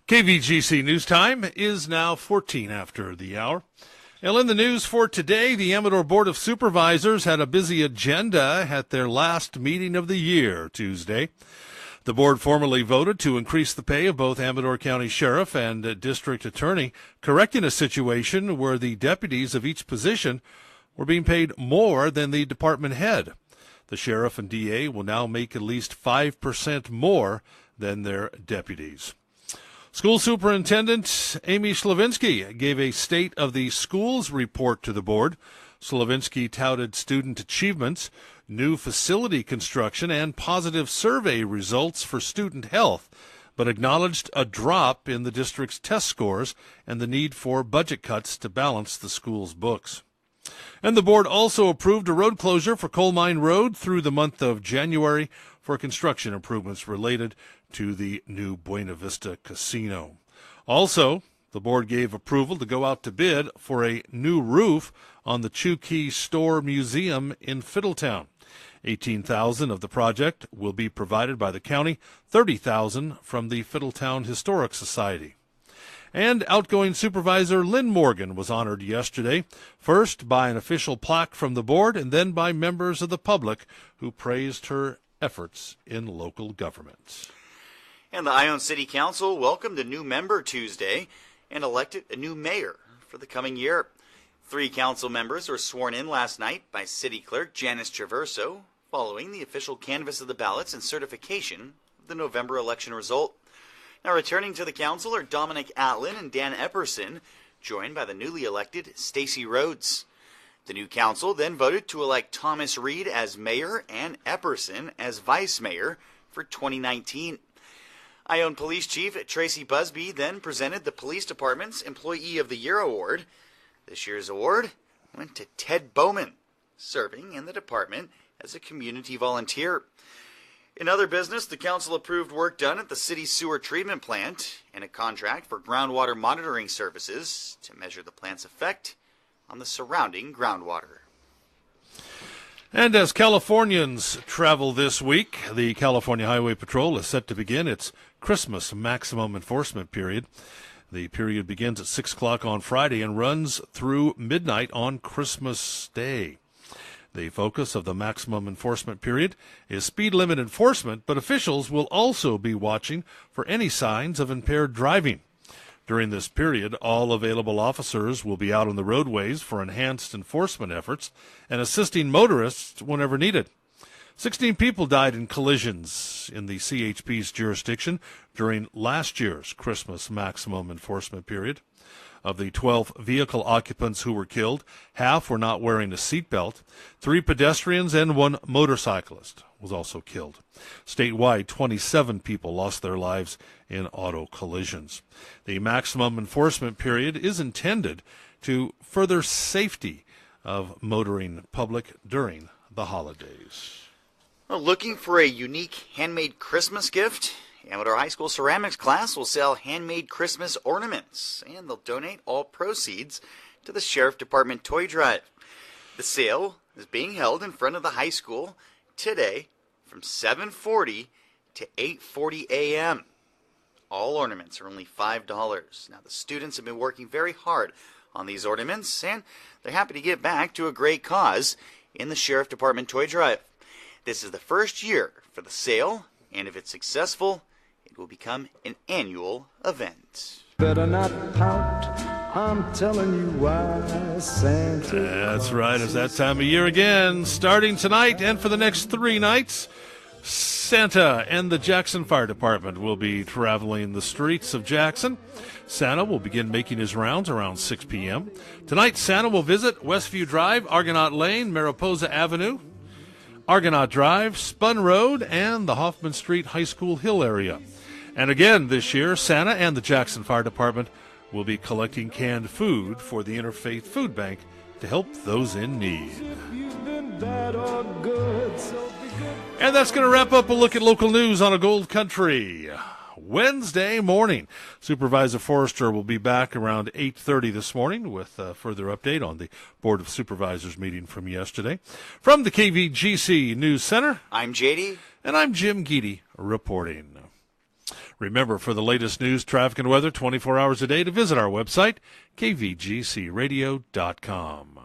KVGC News Time is now 14 after the hour. And in the news for today, the Amador Board of Supervisors had a busy agenda at their last meeting of the year, Tuesday. The board formally voted to increase the pay of both Amador County Sheriff and District Attorney, correcting a situation where the deputies of each position were being paid more than the department head. The sheriff and DA will now make at least 5% more than their deputies. School Superintendent Amy Slavinsky gave a State of the Schools report to the board. Slavinsky touted student achievements, new facility construction, and positive survey results for student health, but acknowledged a drop in the district's test scores and the need for budget cuts to balance the school's books. And the board also approved a road closure for Coal Mine Road through the month of January for construction improvements related to the new Buena Vista Casino. Also, the board gave approval to go out to bid for a new roof on the Chukey Store Museum in Fiddletown. $18,000 of the project will be provided by the county, $30,000 from the Fiddletown Historic Society. And outgoing Supervisor Lynn Morgan was honored yesterday, first by an official plaque from the board and then by members of the public who praised her efforts in local government. And the Ione City Council welcomed a new member Tuesday and elected a new mayor for the coming year. 3 council members were sworn in last night by City Clerk Janice Traverso following the official canvass of the ballots and certification of the November election result. Now returning to the council are Dominic Atlin and Dan Epperson, joined by the newly elected Stacey Rhodes. The new council then voted to elect Thomas Reed as mayor and Epperson as vice mayor for 2019. Ione Police Chief Tracy Busby then presented the police department's Employee of the Year award. This year's award went to Ted Bowman, serving in the department as a community volunteer. In other business, the council approved work done at the city's sewer treatment plant and a contract for groundwater monitoring services to measure the plant's effect on the surrounding groundwater. And as Californians travel this week, the California Highway Patrol is set to begin its Christmas maximum enforcement period. The period begins at 6 o'clock on Friday and runs through midnight on Christmas Day. The focus of the maximum enforcement period is speed limit enforcement, but officials will also be watching for any signs of impaired driving. During this period, all available officers will be out on the roadways for enhanced enforcement efforts and assisting motorists whenever needed. 16 people died in collisions in the CHP's jurisdiction during last year's Christmas maximum enforcement period. Of the 12 vehicle occupants who were killed, half were not wearing a seatbelt. 3 pedestrians and 1 motorcyclist was also killed. Statewide, 27 people lost their lives in auto collisions. The maximum enforcement period is intended to further safety of motoring public during the holidays. Well, looking for a unique handmade Christmas gift? Amador High School ceramics class will sell handmade Christmas ornaments, and they'll donate all proceeds to the Sheriff Department Toy Drive. The sale is being held in front of the high school today from 7:40 to 8:40 a.m. All ornaments are only $5. Now, the students have been working very hard on these ornaments, and they're happy to give back to a great cause in the Sheriff Department Toy Drive. This is the first year for the sale, and if it's successful, it will become an annual event. Better not pout, I'm telling you why, Santa. That's right, it's that time of year again. Starting tonight and for the next 3 nights, Santa and the Jackson Fire Department will be traveling the streets of Jackson. Santa will begin making his rounds around 6 p.m. Tonight, Santa will visit Westview Drive, Argonaut Lane, Mariposa Avenue, Argonaut Drive, Spun Road, and the Hoffman Street High School Hill area. And again this year, Santa and the Jackson Fire Department will be collecting canned food for the Interfaith Food Bank to help those in need. And that's going to wrap up a look at local news on a Gold Country Wednesday morning. Supervisor Forrester will be back around 8:30 this morning with a further update on the Board of Supervisors meeting from yesterday. From the KVGC News Center, I'm JD. And I'm Jim Geedy reporting. Remember, for the latest news, traffic, and weather 24 hours a day, to visit our website, kvgcradio.com.